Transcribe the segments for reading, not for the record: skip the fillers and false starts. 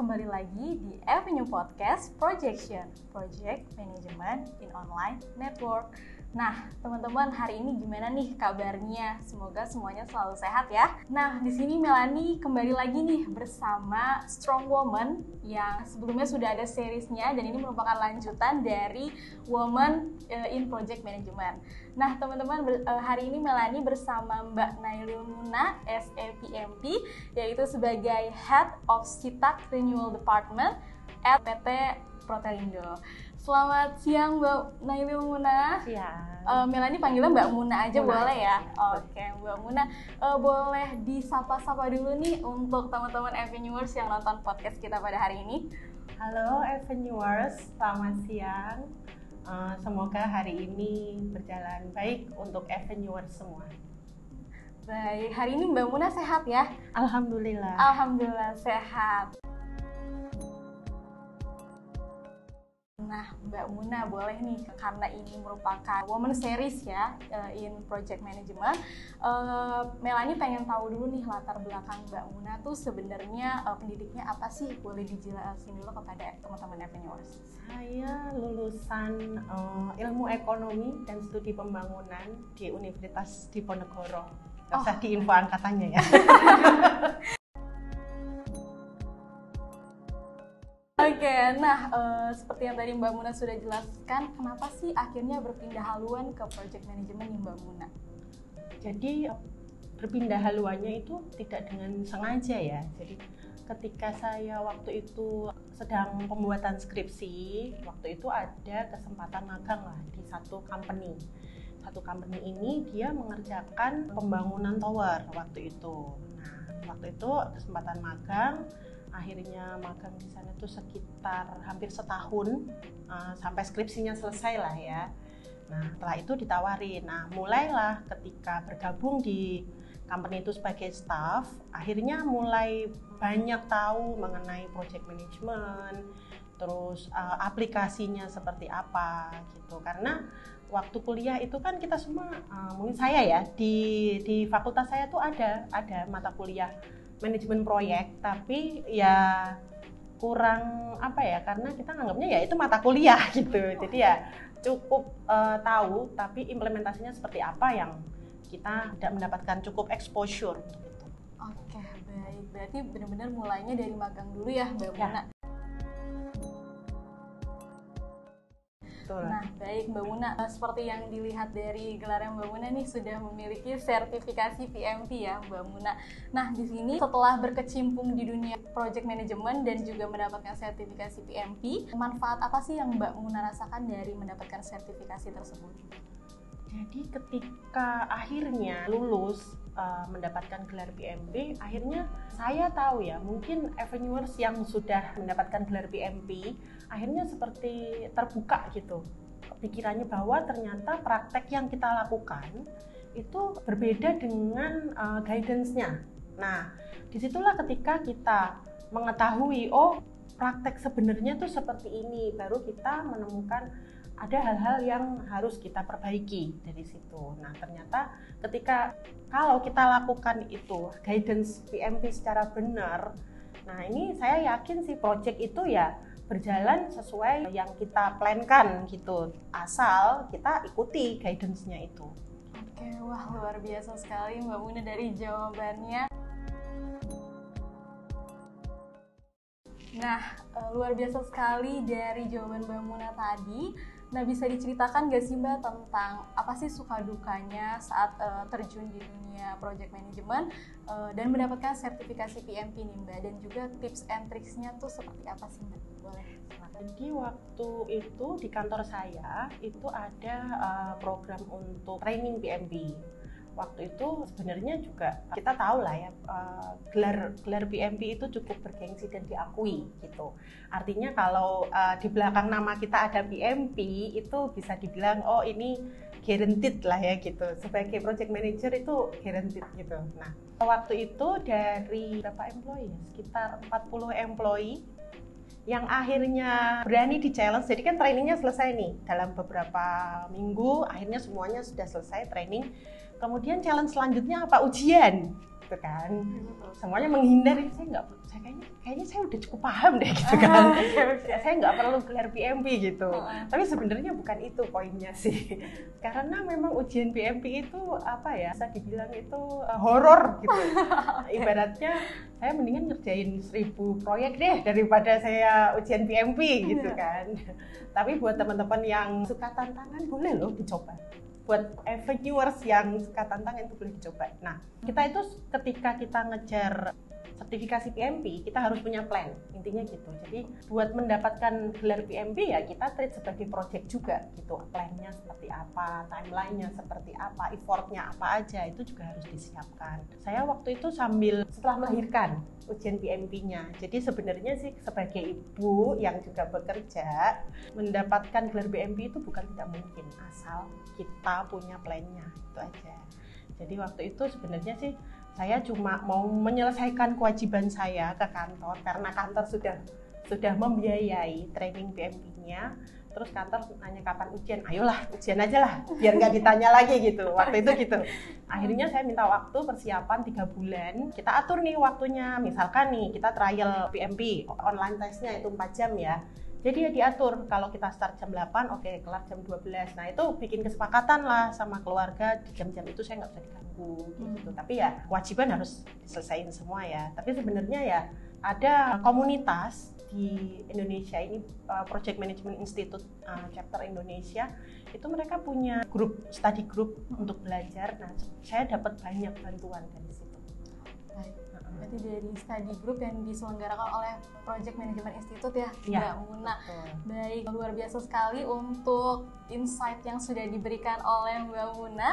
kembali lagi di Avenue Podcast Projection, Project Management in Online Network. Nah, teman-teman, hari ini gimana nih kabarnya? Semoga semuanya selalu sehat ya. Nah, di sini Melanie kembali lagi nih bersama Strong Woman yang sebelumnya sudah ada seriesnya dan ini merupakan lanjutan dari Woman in Project Management. Nah, teman-teman, hari ini Melanie bersama Mbak Nailil Muna, SEPMP, yaitu sebagai Head of SITAK Renewal Department at PT Protelindo. Selamat siang Mbak Nailil Muna. Siang. Melanie panggilnya Mbak Muna aja Muna. boleh ya? Oke, Mbak Muna, boleh disapa-sapa dulu nih untuk teman-teman Avenuers yang nonton podcast kita pada hari ini. Halo Avenuers, selamat siang. Semoga hari ini berjalan baik untuk Avenuers semua. Baik, hari ini Mbak Muna sehat ya? Alhamdulillah. Alhamdulillah sehat. Nah, Mbak Muna boleh nih, karena ini merupakan Women Series ya in Project Management. Melanie pengen tahu dulu nih latar belakang Mbak Muna tuh sebenarnya pendidiknya apa sih? Boleh dijelasin dulu kepada teman-teman Avenuers. Saya lulusan ilmu ekonomi dan studi pembangunan di Universitas Diponegoro. Gak usah diinfo angkatannya ya. Oke, nah seperti yang tadi Mbak Muna sudah jelaskan, kenapa sih akhirnya berpindah haluan ke project management nih Mbak Muna? Jadi berpindah haluannya itu tidak dengan sengaja ya. Jadi ketika saya waktu itu sedang pembuatan skripsi, waktu itu ada kesempatan magang lah di satu company. Satu company ini dia mengerjakan pembangunan tower waktu itu. Nah, waktu itu kesempatan magang, akhirnya magang di sana tuh sekitar hampir setahun sampai skripsinya selesai lah ya. Nah, setelah itu ditawarin. Nah, mulailah ketika bergabung di company itu sebagai staff, akhirnya mulai banyak tahu mengenai project management, terus aplikasinya seperti apa gitu. Karena waktu kuliah itu kan kita semua, mungkin saya ya, di fakultas saya tuh ada mata kuliah manajemen proyek, tapi ya kurang apa ya, karena kita nganggapnya ya itu mata kuliah gitu. Jadi ya cukup tahu, tapi implementasinya seperti apa yang kita tidak mendapatkan cukup exposure gitu. Oke, baik. Berarti benar-benar mulainya dari magang dulu ya Mbak Muna. Betul. Nah, baik Mbak Muna, seperti yang dilihat dari gelar Mbak Muna nih sudah memiliki sertifikasi PMP ya Mbak Muna. Nah, di sini setelah berkecimpung di dunia project management dan juga mendapatkan sertifikasi PMP, manfaat apa sih yang Mbak Muna rasakan dari mendapatkan sertifikasi tersebut? Jadi ketika akhirnya lulus mendapatkan gelar PMP, akhirnya saya tahu ya, mungkin Avenuers yang sudah mendapatkan gelar PMP akhirnya seperti terbuka gitu pikirannya bahwa ternyata praktek yang kita lakukan itu berbeda dengan guidance-nya. Nah, disitulah ketika kita mengetahui, oh praktek sebenarnya tuh seperti ini, baru kita menemukan ada hal-hal yang harus kita perbaiki dari situ. Nah, ternyata ketika kalau kita lakukan itu guidance PMP secara benar, nah ini saya yakin sih project itu ya berjalan sesuai yang kita plankan gitu, asal kita ikuti guidance-nya itu. Oke, wah luar biasa sekali Mbak Muna dari jawabannya. Nah, luar biasa sekali dari jawaban Mbak Muna tadi. Nah, bisa diceritakan gak sih Mbak tentang apa sih suka dukanya saat terjun di dunia project management dan mendapatkan sertifikasi PMP nih Mbak, dan juga tips and tricksnya tuh seperti apa sih Mbak? Boleh. Jadi waktu itu di kantor saya itu ada program untuk training PMP. Waktu itu sebenarnya juga kita tahu lah ya, gelar PMP itu cukup bergengsi dan diakui gitu. Artinya kalau di belakang nama kita ada PMP itu bisa dibilang oh ini guaranteed lah ya gitu. Sebagai project manager itu guaranteed gitu. Nah, waktu itu dari berapa employee? Sekitar 40 employee yang akhirnya berani di challenge. Jadi kan trainingnya selesai nih dalam beberapa minggu, akhirnya semuanya sudah selesai training. Kemudian challenge selanjutnya apa? Ujian. gitu kan. Semuanya menghindar, kayaknya saya udah cukup paham deh gitu kan. Saya nggak perlu gelar PMP gitu. Tapi sebenarnya bukan itu poinnya sih. Karena memang ujian PMP itu bisa dibilang itu horor gitu. Ibaratnya saya mendingan ngerjain 1000 proyek deh daripada saya ujian PMP gitu kan. Tapi buat teman-teman yang suka tantangan boleh loh dicoba. Buat reviewers yang suka tantangan itu boleh dicoba. Nah, kita itu ketika kita ngejar sertifikasi PMP, kita harus punya plan, intinya gitu. Jadi buat mendapatkan gelar PMP ya kita treat sebagai project juga gitu. Plan-nya seperti apa, timeline-nya seperti apa, effort-nya apa aja, itu juga harus disiapkan. Saya waktu itu setelah melahirkan ujian PMP-nya. Jadi sebenarnya sih sebagai ibu yang juga bekerja, mendapatkan gelar PMP itu bukan tidak mungkin, asal kita punya plan-nya, itu aja. Jadi waktu itu sebenarnya sih saya cuma mau menyelesaikan kewajiban saya ke kantor karena kantor sudah membiayai training PMP-nya. Terus kantor nanya kapan ujian, ayolah ujian aja lah biar nggak ditanya lagi gitu. Waktu itu gitu. Akhirnya saya minta waktu persiapan 3 bulan. Kita atur nih waktunya, misalkan nih kita trial PMP, online testnya itu 4 jam ya. Jadi ya diatur, kalau kita start jam 8, oke, kelar jam 12. Nah itu bikin kesepakatan lah sama keluarga, di jam-jam itu saya nggak bisa diganggu gitu. Tapi ya kewajiban harus diselesaikan semua ya. Tapi sebenarnya ya ada komunitas di Indonesia ini, Project Management Institute chapter Indonesia, itu mereka punya study group untuk belajar. Nah saya dapat banyak bantuan dari situ. Berarti dari study group yang diselenggarakan oleh Project Management Institute ya, Mbak Muna. Baik, luar biasa sekali untuk insight yang sudah diberikan oleh Mbak Muna.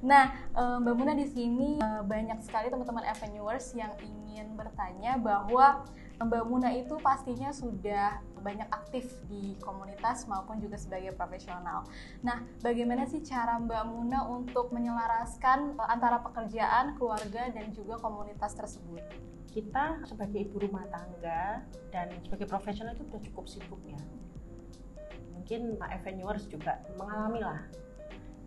Nah, Mbak Muna di sini banyak sekali teman-teman Avenuers yang ingin bertanya bahwa Mbak Muna itu pastinya sudah banyak aktif di komunitas maupun juga sebagai profesional. Nah, bagaimana sih cara Mbak Muna untuk menyelaraskan antara pekerjaan, keluarga, dan juga komunitas tersebut? Kita sebagai ibu rumah tangga dan sebagai profesional itu sudah cukup sibuk ya. Mungkin Avenuers juga mengalami lah.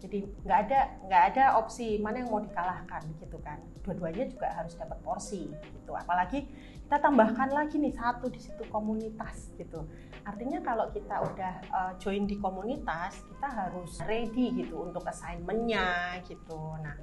Jadi nggak ada opsi mana yang mau dikalahkan gitu kan. Dua-duanya juga harus dapat porsi gitu. Apalagi kita tambahkan lagi nih satu di situ komunitas gitu. Artinya kalau kita udah join di komunitas, kita harus ready gitu untuk assignment-nya gitu. Nah,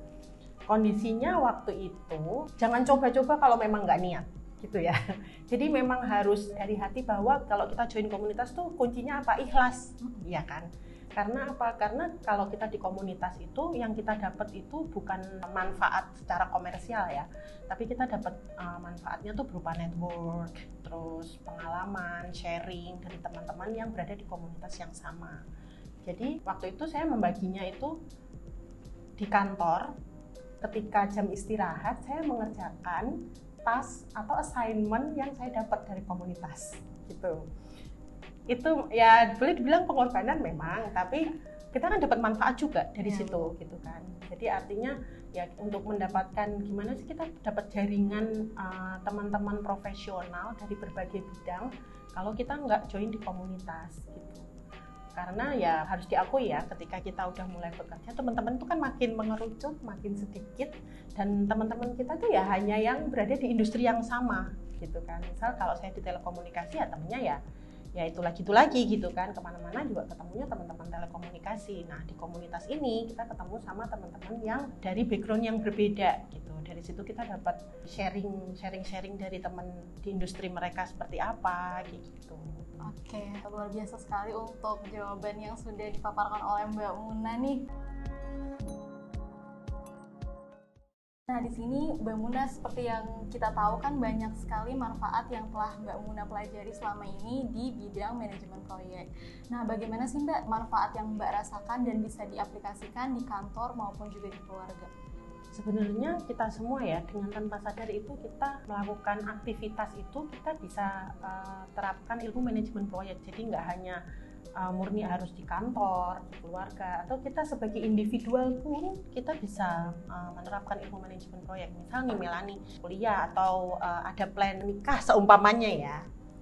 kondisinya waktu itu jangan coba-coba kalau memang nggak niat gitu ya. Jadi memang harus dari hati bahwa kalau kita join komunitas tuh kuncinya apa? Ikhlas, ya kan? Karena apa? Karena kalau kita di komunitas itu yang kita dapat itu bukan manfaat secara komersial ya, tapi kita dapat manfaatnya tuh berupa network, terus pengalaman, sharing dari teman-teman yang berada di komunitas yang sama. Jadi waktu itu saya membaginya itu di kantor, ketika jam istirahat saya mengerjakan task atau assignment yang saya dapat dari komunitas gitu. Itu ya boleh dibilang pengorbanan memang, tapi kita kan dapat manfaat juga dari situ gitu kan. Jadi artinya ya untuk mendapatkan gimana sih kita dapat jaringan teman-teman profesional dari berbagai bidang kalau kita nggak join di komunitas gitu. Karena ya harus diakui ya, ketika kita udah mulai bekerja, teman-teman itu kan makin mengerucut, makin sedikit, dan teman-teman kita tuh ya hanya yang berada di industri yang sama gitu kan. Misal kalau saya di telekomunikasi ya temennya ya itu lagi gitu kan, kemana-mana juga ketemunya teman-teman telekomunikasi. Nah di komunitas ini kita ketemu sama teman-teman yang dari background yang berbeda gitu. Dari situ kita dapat sharing dari teman di industri mereka seperti apa gitu. Oke, luar biasa sekali untuk jawaban yang sudah dipaparkan oleh Mbak Muna nih. Nah, di sini Mbak Muna seperti yang kita tahu kan banyak sekali manfaat yang telah Mbak Muna pelajari selama ini di bidang manajemen proyek. Nah, bagaimana sih Mbak manfaat yang Mbak rasakan dan bisa diaplikasikan di kantor maupun juga di keluarga? Sebenarnya kita semua ya dengan tanpa sadar itu kita melakukan aktivitas itu kita bisa terapkan ilmu manajemen proyek. Jadi nggak hanya murni harus di kantor, di keluarga, atau kita sebagai individual pun kita bisa menerapkan ilmu manajemen proyek. Misal nih Melani kuliah atau ada plan nikah seumpamanya ya,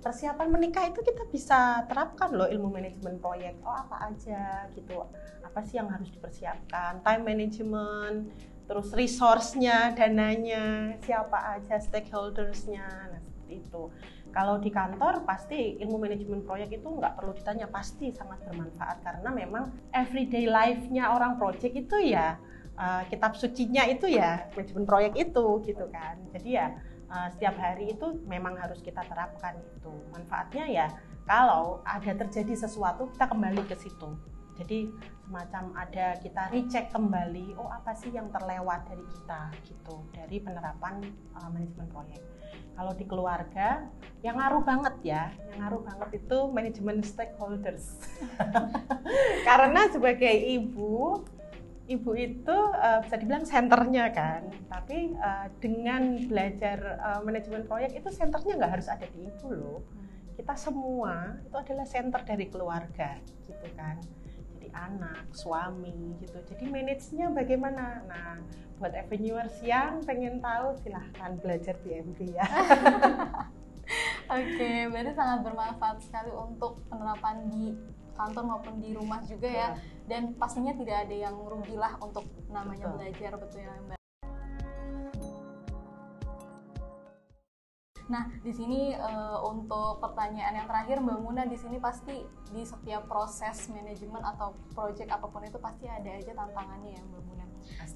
persiapan menikah itu kita bisa terapkan loh ilmu manajemen proyek. Oh, apa aja gitu, apa sih yang harus dipersiapkan, time management, terus resource-nya, dananya, siapa aja stakeholders-nya, nah seperti itu. Kalau di kantor pasti ilmu manajemen proyek itu nggak perlu ditanya, pasti sangat bermanfaat karena memang everyday life-nya orang project itu ya kitab sucinya itu ya manajemen proyek itu gitu kan. Jadi ya setiap hari itu memang harus kita terapkan itu. Manfaatnya ya kalau ada terjadi sesuatu kita kembali ke situ. Jadi semacam ada kita recheck kembali, oh apa sih yang terlewat dari kita gitu, dari penerapan manajemen proyek. Kalau di keluarga yang ngaruh banget ya, yang ngaruh banget itu manajemen stakeholders. Karena sebagai ibu itu bisa dibilang senternya kan, tapi dengan belajar manajemen proyek itu senternya nggak harus ada di ibu loh. Kita semua itu adalah senter dari keluarga gitu kan. Jadi anak, suami gitu. Jadi manage-nya bagaimana? Nah, buat Avenuers yang pengen tahu silahkan belajar PMP ya. Oke, berarti sangat bermanfaat sekali untuk penerapan di kantor maupun di rumah juga ya. Dan pastinya tidak ada yang rugilah untuk namanya belajar, betul ya Mbak. Nah, di sini untuk pertanyaan yang terakhir Mbak Muna, di sini pasti di setiap proses manajemen atau project apapun itu pasti ada aja tantangannya ya Mbak Muna.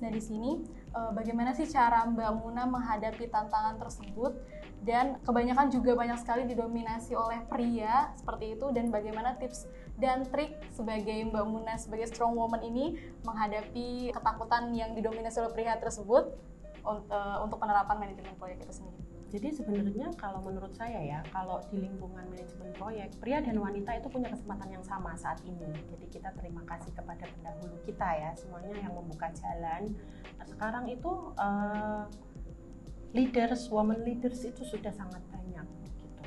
Nah, di sini bagaimana sih cara Mbak Muna menghadapi tantangan tersebut, dan kebanyakan juga banyak sekali didominasi oleh pria seperti itu, dan bagaimana tips dan trik sebagai Mbak Muna sebagai strong woman ini menghadapi ketakutan yang didominasi oleh pria tersebut untuk penerapan manajemen proyek itu sendiri. Jadi sebenarnya kalau menurut saya ya, kalau di lingkungan manajemen proyek, pria dan wanita itu punya kesempatan yang sama saat ini. Jadi kita terima kasih kepada pendahulu kita ya, semuanya yang membuka jalan. Nah, sekarang itu women leaders itu sudah sangat banyak gitu.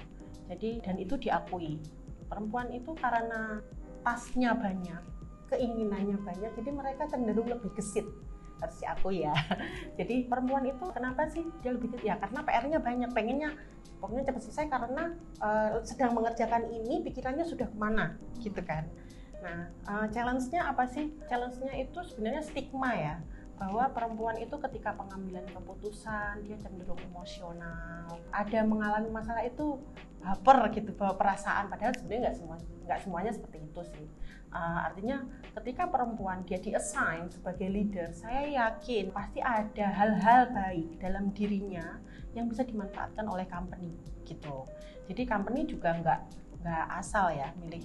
Jadi dan itu diakui. Perempuan itu karena tasnya banyak, keinginannya banyak, jadi mereka cenderung lebih gesit. Harus diakui ya. Jadi perempuan itu kenapa sih dia lebih ya karena PR-nya banyak, pengennya pokoknya cepat selesai karena sedang mengerjakan ini pikirannya sudah kemana gitu kan. Nah challenge-nya apa sih? Challenge-nya itu sebenarnya stigma ya, bahwa perempuan itu ketika pengambilan keputusan dia cenderung emosional, ada mengalami masalah itu baper gitu, bawa perasaan, padahal sebenarnya nggak semuanya seperti itu sih. Artinya ketika perempuan dia di-assign sebagai leader, saya yakin pasti ada hal-hal baik dalam dirinya yang bisa dimanfaatkan oleh company gitu. Jadi company juga nggak asal ya milih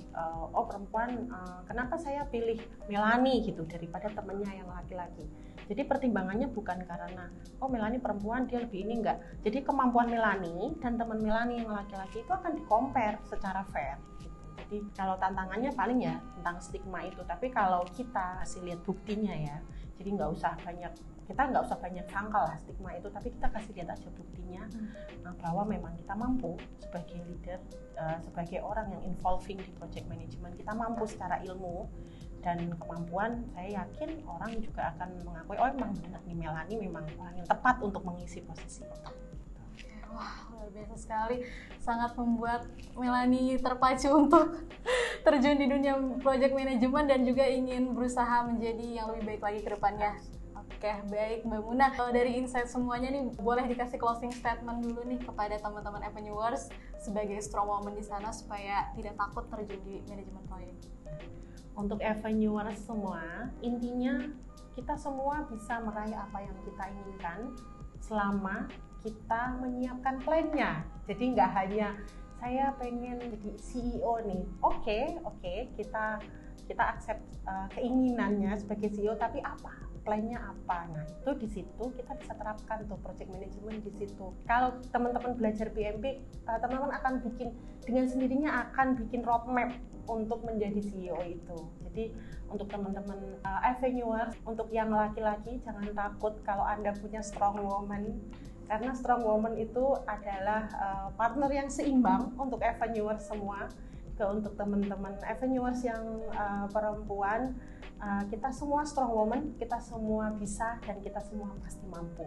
perempuan, kenapa saya pilih Melanie gitu daripada temennya yang laki-laki. Jadi pertimbangannya bukan karena Melanie perempuan dia lebih ini, enggak. Jadi kemampuan Melanie dan teman Melanie yang laki-laki itu akan di-compare secara fair gitu. Jadi kalau tantangannya paling ya tentang stigma itu, tapi kalau kita kasih lihat buktinya ya, jadi kita nggak usah banyak sangkal lah stigma itu, tapi kita kasih lihat aja buktinya bahwa memang kita mampu sebagai leader, sebagai orang yang involving di project management, kita mampu secara ilmu dan kemampuan. Saya yakin orang juga akan mengakui emang benar nih Melanie memang orang yang tepat untuk mengisi posisi itu. Wah, luar biasa sekali, sangat membuat Melanie terpacu untuk terjun di dunia project management dan juga ingin berusaha menjadi yang lebih baik lagi ke depannya. Oke, baik Mbak Muna. Dari insight semuanya nih, boleh dikasih closing statement dulu nih kepada teman-teman Avenuers sebagai strong woman di sana supaya tidak takut terjun di manajemen proyek. Untuk Avenuers semua, intinya kita semua bisa meraih apa yang kita inginkan selama kita menyiapkan plan-nya. Jadi nggak hanya saya pengen jadi CEO nih, oke, kita accept keinginannya sebagai CEO, tapi apa? Plan-nya apa? Nah itu di situ kita bisa terapkan tuh project management di situ. Kalau teman-teman belajar PMP, teman-teman akan bikin dengan sendirinya akan bikin roadmap untuk menjadi CEO itu. Jadi untuk teman-teman Avenuers, untuk yang laki-laki jangan takut kalau Anda punya strong woman, karena strong woman itu adalah partner yang seimbang untuk Avenuers semua. Untuk teman-teman Avenuers yang perempuan, kita semua strong woman, kita semua bisa dan kita semua pasti mampu.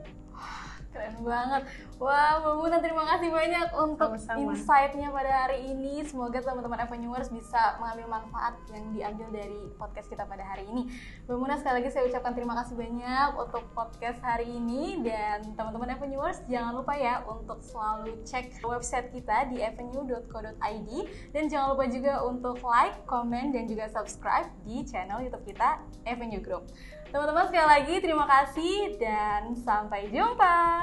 Keren banget. Wah, Mbak Muna terima kasih banyak untuk Sama-sama. insight-nya pada hari ini. Semoga teman-teman Avenuers bisa mengambil manfaat yang diambil dari podcast kita pada hari ini. Mbak Muna, sekali lagi saya ucapkan terima kasih banyak untuk podcast hari ini. Dan teman-teman Avenuers jangan lupa ya untuk selalu cek website kita di avenue.co.id. Dan jangan lupa juga untuk like, komen, dan juga subscribe di channel YouTube kita Avenue Group. Teman-teman sekali lagi terima kasih dan sampai jumpa.